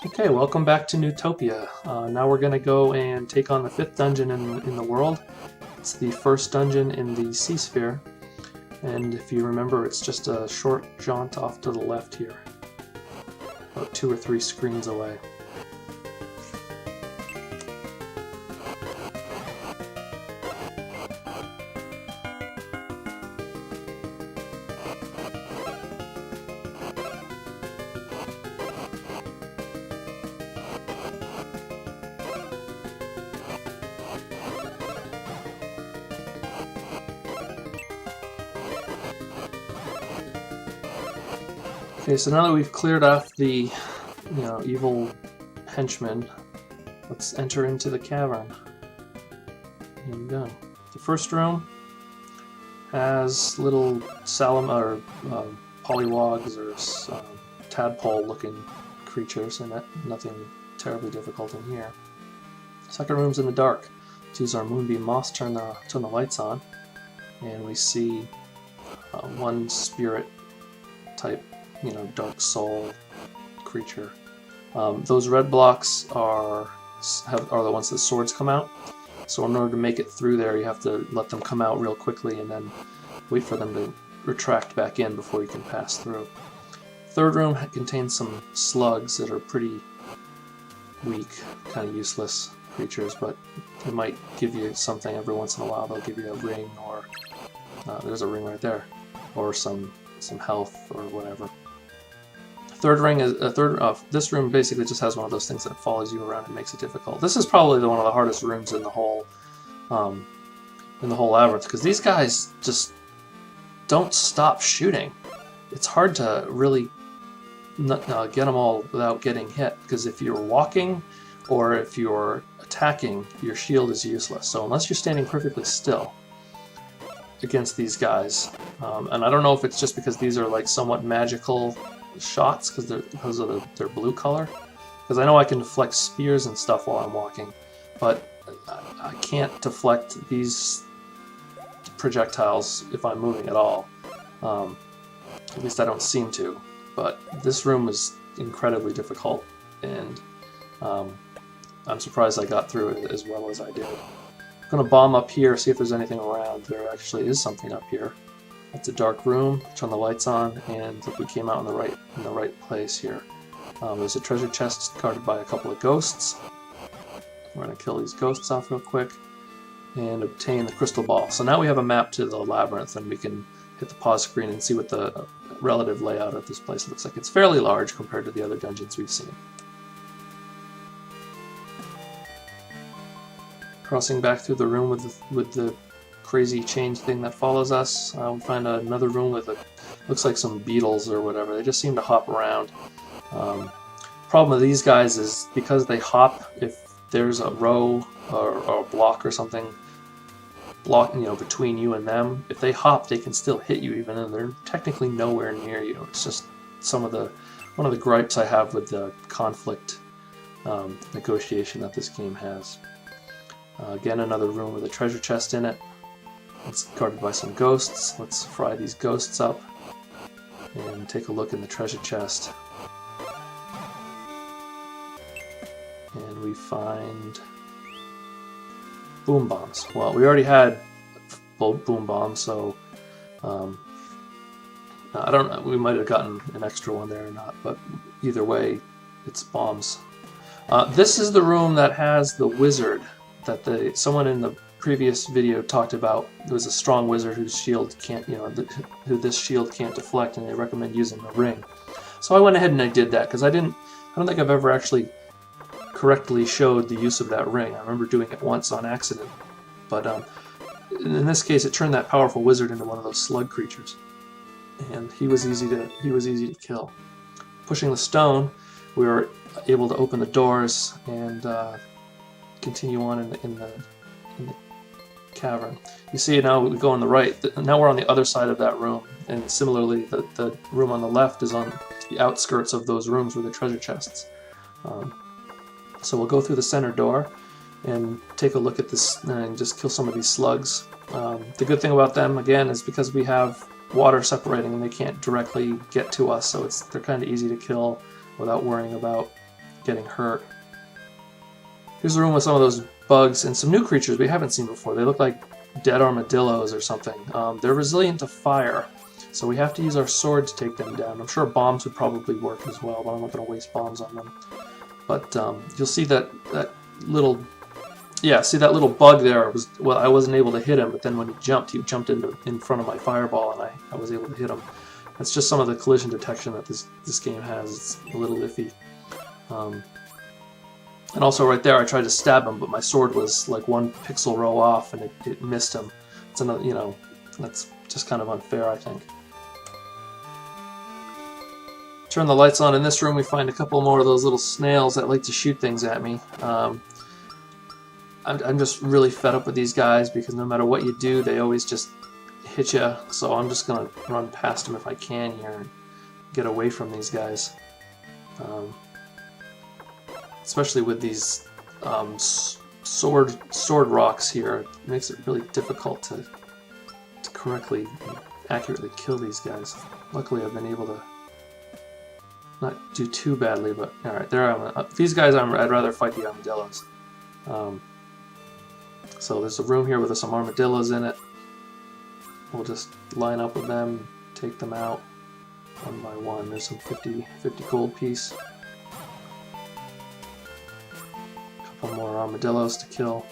Okay, welcome back to Neutopia. Now we're going to go and take on the 5th dungeon in the world. It's the first dungeon in the Sea Sphere, and if you remember, it's just a short jaunt off to the left here, about 2 or 3 screens away. Okay, so now that we've cleared off the, evil henchmen, let's enter into the cavern. Here we go. The first room has little polywogs or tadpole-looking creatures in it. Nothing terribly difficult in here. Second room's in the dark. Let's use our moonbeam moss, turn the lights on, and we see one spirit type, dark soul creature. Those red blocks are the ones that swords come out. So in order to make it through there, you have to let them come out real quickly and then wait for them to retract back in before you can pass through. Third room contains some slugs that are pretty weak, kind of useless creatures, but they might give you something every once in a while. They'll give you a ring, or there's a ring right there, or some health or whatever. Third ring is this room basically just has one of those things that follows you around and makes it difficult. This is probably one of the hardest rooms in the whole labyrinth, because these guys just don't stop shooting. It's hard to really get them all without getting hit, because if you're walking or if you're attacking, your shield is useless. So unless you're standing perfectly still against these guys, and I don't know if it's just because these are like somewhat magical shots because of their blue color, because I know I can deflect spears and stuff while I'm walking, but I can't deflect these projectiles if I'm moving at all. At least I don't seem to. But this room is incredibly difficult, and I'm surprised I got through it as well as I did. I'm going to bomb up here, see if there's anything around. There actually is something up here. It's a dark room. Turn the lights on, and look, we came out in the right place here. There's a treasure chest guarded by a couple of ghosts. We're going to kill these ghosts off real quick and obtain the crystal ball. So now we have a map to the labyrinth, and we can hit the pause screen and see what the relative layout of this place looks like. It's fairly large compared to the other dungeons we've seen. Crossing back through the room with the crazy change thing that follows us, we find another room with looks like some beetles or whatever. They just seem to hop around. Problem with these guys is because they hop, if there's a row or a block or something between you and them, if they hop, they can still hit you even though they're technically nowhere near you. It's just one of the gripes I have with the conflict negotiation that this game has. Again, another room with a treasure chest in it. It's guarded by some ghosts. Let's fry these ghosts up and take a look in the treasure chest. And we find boom bombs. Well, we already had boom bombs, so I don't know. We might have gotten an extra one there or not, but either way, it's bombs. This is the room that has the wizard that someone in the previous video talked about. There was a strong wizard whose shield can't, who this shield can't deflect, and they recommend using the ring. So I went ahead and I did that because I don't think I've ever actually correctly showed the use of that ring. I remember doing it once on accident, but in this case, it turned that powerful wizard into one of those slug creatures, and he was easy to kill. Pushing the stone, we were able to open the doors and continue on in the cavern. You see now we go on the right. Now we're on the other side of that room, and similarly, the room on the left is on the outskirts of those rooms with the treasure chests. So we'll go through the center door and take a look at this and just kill some of these slugs. The good thing about them, again, is because we have water separating them, they can't directly get to us, so they're kind of easy to kill without worrying about getting hurt. Here's a room with some of those bugs and some new creatures we haven't seen before. They look like dead armadillos or something. They're resilient to fire, so we have to use our sword to take them down. I'm sure bombs would probably work as well, but I'm not going to waste bombs on them. But you'll see that little, yeah, see that little bug there? Well, I wasn't able to hit him, but then when he jumped in front of my fireball, and I was able to hit him. That's just some of the collision detection that this game has. It's a little iffy. And also right there, I tried to stab him, but my sword was like 1 pixel row off, and it missed him. It's another, you know, that's just kind of unfair, I think. Turn the lights on. In this room, we find a couple more of those little snails that like to shoot things at me. I'm just really fed up with these guys because no matter what you do, they always just hit you. So I'm just gonna run past them if I can here and get away from these guys. Especially with these sword rocks here, it makes it really difficult to correctly and accurately kill these guys. Luckily, I've been able to not do too badly, but alright, there I am. These guys, I'd rather fight the armadillos. So there's a room here with some armadillos in it. We'll just line up with them, take them out one by one. There's some 50 gold piece. Couple more armadillos to kill.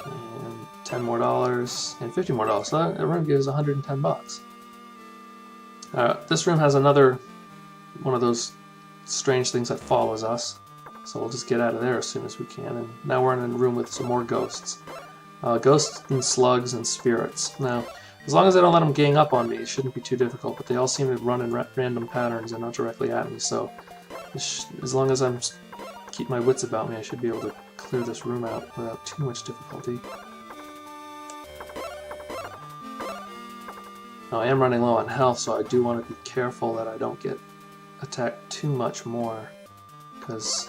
And $10 more and $50 more. So that room gives 110 bucks. This room has another one of those strange things that follows us. So we'll just get out of there as soon as we can. And now we're in a room with some more ghosts. Ghosts and slugs and spirits. Now, as long as I don't let them gang up on me, it shouldn't be too difficult, but they all seem to run in random patterns and not directly at me, so as long as I keep my wits about me, I should be able to clear this room out without too much difficulty. Now, I am running low on health, so I do want to be careful that I don't get attacked too much more, because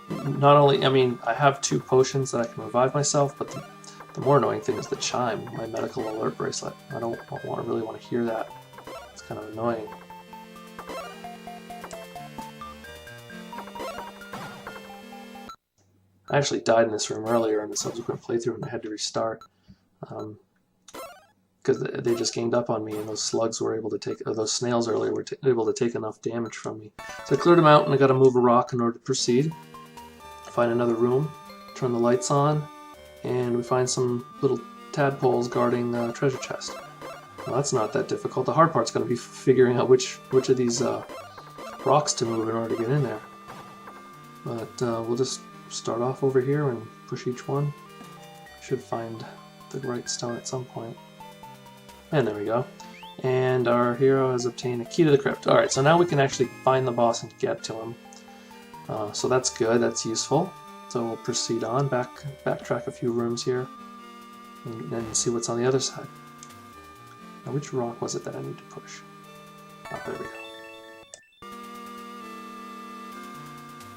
not only, I mean, I have 2 potions that I can revive myself, but the more annoying thing is the chime, my medical alert bracelet. I don't really want to hear that. It's kind of annoying. I actually died in this room earlier in the subsequent playthrough and I had to restart. Because they just ganged up on me, and those slugs were able to take, or those snails earlier were able to take enough damage from me. So I cleared them out, and I got to move a rock in order to proceed. Find another room, turn the lights on, and we find some little tadpoles guarding the treasure chest. Well, that's not that difficult. The hard part's going to be figuring out which of these rocks to move in order to get in there. But we'll just start off over here and push each one. Should find the right stone at some point. And there we go. And our hero has obtained a key to the crypt. Alright, so now we can actually find the boss and get to him. So that's good, that's useful. So we'll proceed on, backtrack a few rooms here, and see what's on the other side. Now, which rock was it that I need to push? Oh, there we go.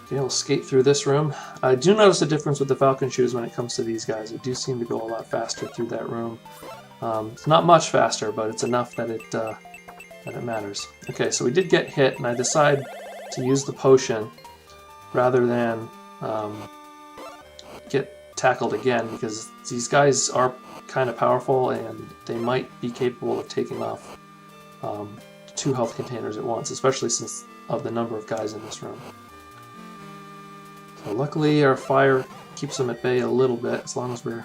Okay, we'll skate through this room. I do notice a difference with the falcon shoes when it comes to these guys. They do seem to go a lot faster through that room. It's not much faster, but it's enough that it matters. Okay, so we did get hit, and I decide to use the potion rather than get tackled again, because these guys are kind of powerful, and they might be capable of taking off 2 health containers at once, especially since of the number of guys in this room. So luckily, our fire keeps them at bay a little bit, as long as we're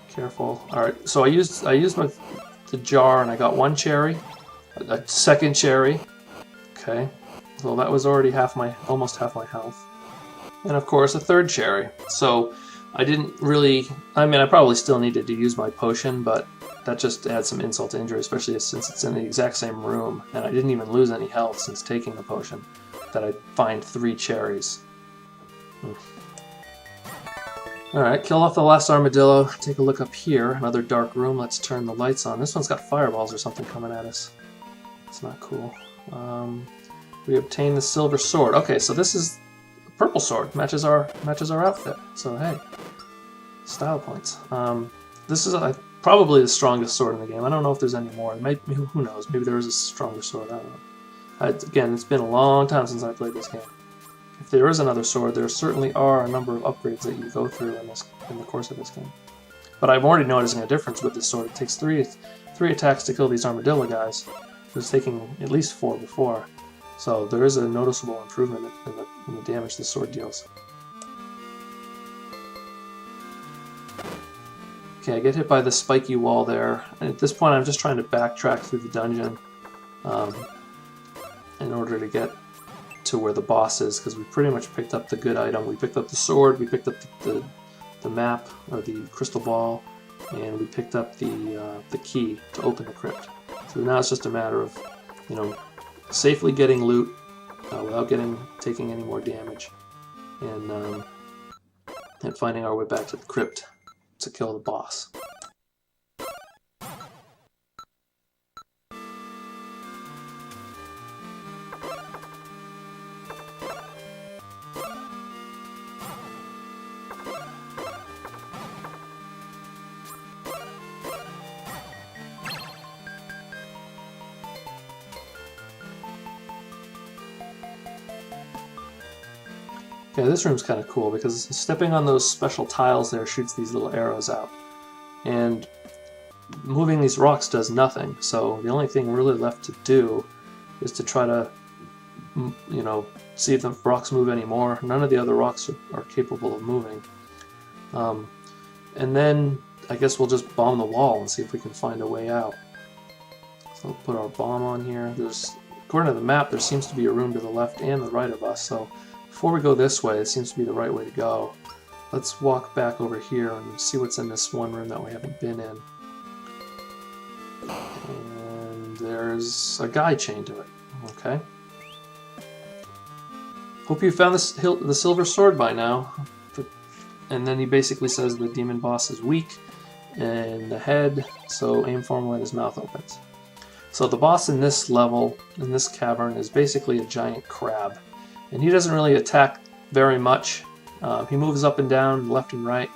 careful. Alright, so I used the jar and I got 1 cherry, a second cherry. Okay, so that was already almost half my health. And of course a 3rd cherry. So I didn't really, I mean, I probably still needed to use my potion, but that just adds some insult to injury, especially since it's in the exact same room, and I didn't even lose any health since taking the potion, that I find 3 cherries. Alright, kill off the last armadillo. Take a look up here. Another dark room. Let's turn the lights on. This one's got fireballs or something coming at us. It's not cool. We obtain the silver sword. Okay, so this is a purple sword. Matches our outfit. So hey, style points. This is, I probably the strongest sword in the game. I don't know if there's any more. Who knows? Maybe there is a stronger sword. I don't know. Again, it's been a long time since I played this game. If there is another sword, there certainly are a number of upgrades that you go through in the course of this game. But I'm already noticing a difference with this sword. It takes three attacks to kill these armadillo guys. It was taking at least 4 before. So there is a noticeable improvement in the damage this sword deals. Okay, I get hit by the spiky wall there. And at this point I'm just trying to backtrack through the dungeon in order to get to where the boss is, because we pretty much picked up the good item. We picked up the sword, we picked up the map, or the crystal ball, and we picked up the key to open the crypt. So now it's just a matter of, safely getting loot without taking any more damage, and finding our way back to the crypt to kill the boss. Okay, this room's kind of cool because stepping on those special tiles there shoots these little arrows out. And moving these rocks does nothing, so the only thing really left to do is to try to, see if the rocks move anymore. None of the other rocks are capable of moving. And then I guess we'll just bomb the wall and see if we can find a way out. So we'll put our bomb on here. According to the map, there seems to be a room to the left and the right of us, so before we go this way, it seems to be the right way to go. Let's walk back over here and see what's in this one room that we haven't been in. And there's a guy chained to it. Okay. Hope you found the silver sword by now. And then he basically says the demon boss is weak in the head, so aim for him when his mouth opens. So the boss in this level, in this cavern, is basically a giant crab. And he doesn't really attack very much. He moves up and down, left and right,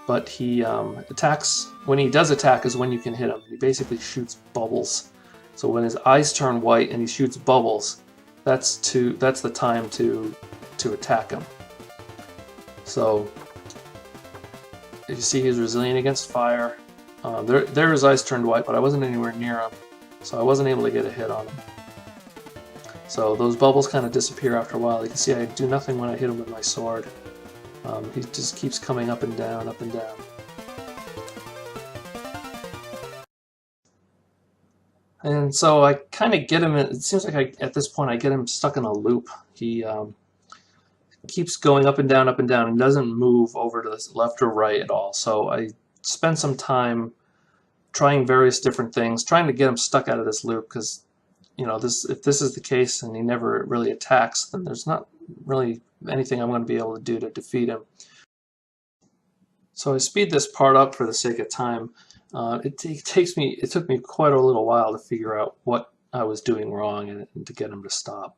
but he attacks. When he does attack is when you can hit him. He basically shoots bubbles. So when his eyes turn white and he shoots bubbles, that's the time to attack him. So you see he's resilient against fire. There his eyes turned white, but I wasn't anywhere near him, so I wasn't able to get a hit on him. So those bubbles kind of disappear after a while. You can see I do nothing when I hit him with my sword. He just keeps coming up and down, up and down. And so I kind of get him, it seems like at this point I get him stuck in a loop. He keeps going up and down, and doesn't move over to the left or right at all. So I spend some time trying various different things, trying to get him stuck out of this loop, because if this is the case and he never really attacks, then there's not really anything I'm going to be able to do to defeat him. So I speed this part up for the sake of time. It took me quite a little while to figure out what I was doing wrong and to get him to stop.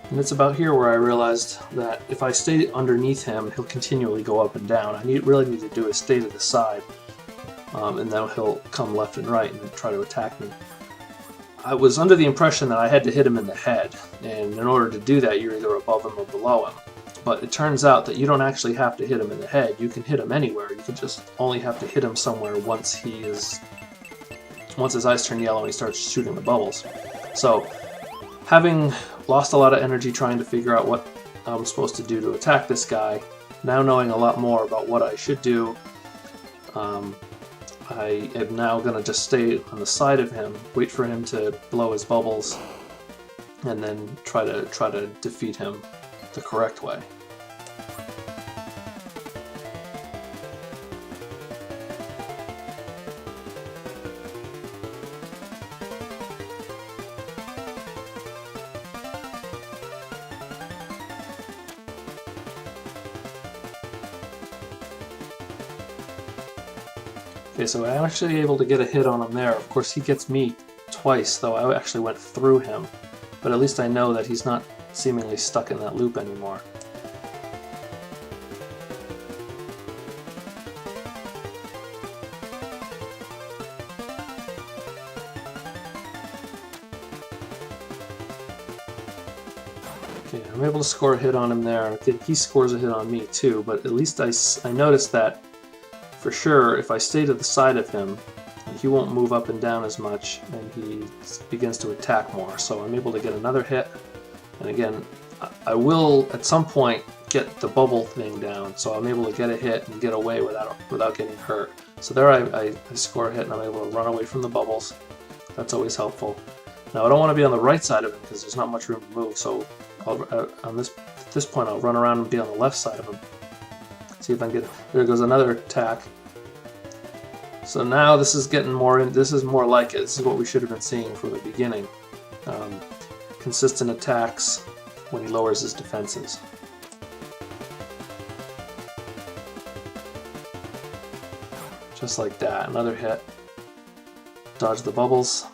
And it's about here where I realized that if I stay underneath him, he'll continually go up and down. I really need to do is stay to the side. And then he'll come left and right and try to attack me. I was under the impression that I had to hit him in the head, and in order to do that you're either above him or below him. But it turns out that you don't actually have to hit him in the head. You can hit him anywhere. You can just only have to hit him somewhere once his eyes turn yellow and he starts shooting the bubbles. So, having lost a lot of energy trying to figure out what I'm supposed to do to attack this guy, now knowing a lot more about what I should do, I am now going to just stay on the side of him, wait for him to blow his bubbles, and then try to defeat him the correct way. Okay, so I'm actually able to get a hit on him there. Of course, he gets me twice, though I actually went through him. But at least I know that he's not seemingly stuck in that loop anymore. Okay, I'm able to score a hit on him there. I think he scores a hit on me too, but at least I noticed that for sure if I stay to the side of him, he won't move up and down as much, and he begins to attack more. So I'm able to get another hit, and again, I will at some point get the bubble thing down, so I'm able to get a hit and get away without getting hurt. So there I score a hit and I'm able to run away from the bubbles. That's always helpful. Now I don't want to be on the right side of him because there's not much room to move, so at this point I'll run around and be on the left side of him. See if I can get... There goes another attack. So now this is getting more in. This is more like it. This is what we should have been seeing from the beginning. Consistent attacks when he lowers his defenses. Just like that. Another hit. Dodge the bubbles.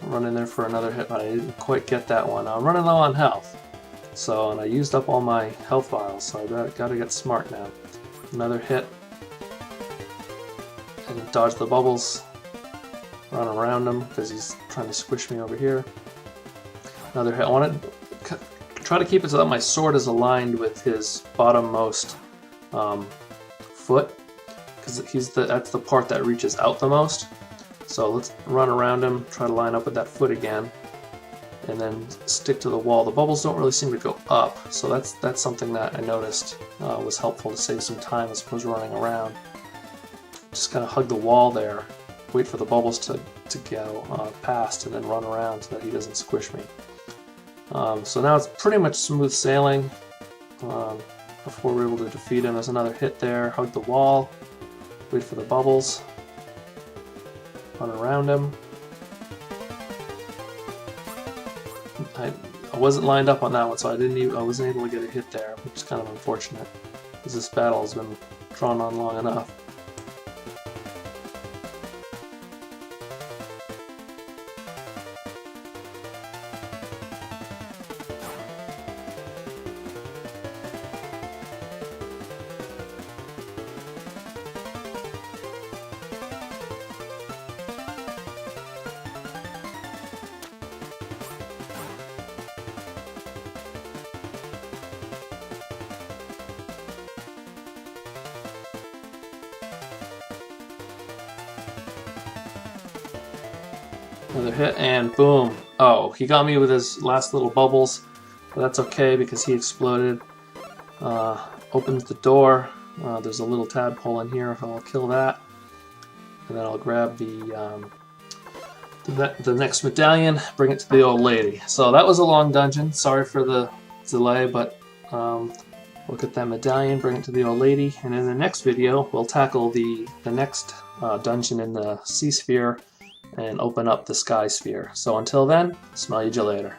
Run in there for another hit, but I didn't quite get that one. I'm running low on health. So, and I used up all my health vials, so I gotta get smart now. Another hit. And dodge the bubbles. Run around him because he's trying to squish me over here. Another hit. I want to try to keep it so that my sword is aligned with his bottommost foot, because that's the part that reaches out the most. So let's run around him, try to line up with that foot again, and then stick to the wall. The bubbles don't really seem to go up, so that's something that I noticed was helpful to save some time as opposed to running around. Just kind of hug the wall there, wait for the bubbles to go past, and then run around so that he doesn't squish me. So now it's pretty much smooth sailing before we're able to defeat him. There's another hit there, hug the wall, wait for the bubbles, run around him. I wasn't lined up on that one, so I wasn't able to get a hit there, which is kind of unfortunate, because this battle has been drawn on long enough. Another hit, and boom. Oh, he got me with his last little bubbles, but that's okay because he exploded. Opens the door. There's a little tadpole in here. I'll kill that, and then I'll grab the next medallion, bring it to the old lady. So that was a long dungeon. Sorry for the delay, but we'll get that medallion, bring it to the old lady, and in the next video we'll tackle the next dungeon in the sea sphere and open up the sky sphere. So until then, smell you later.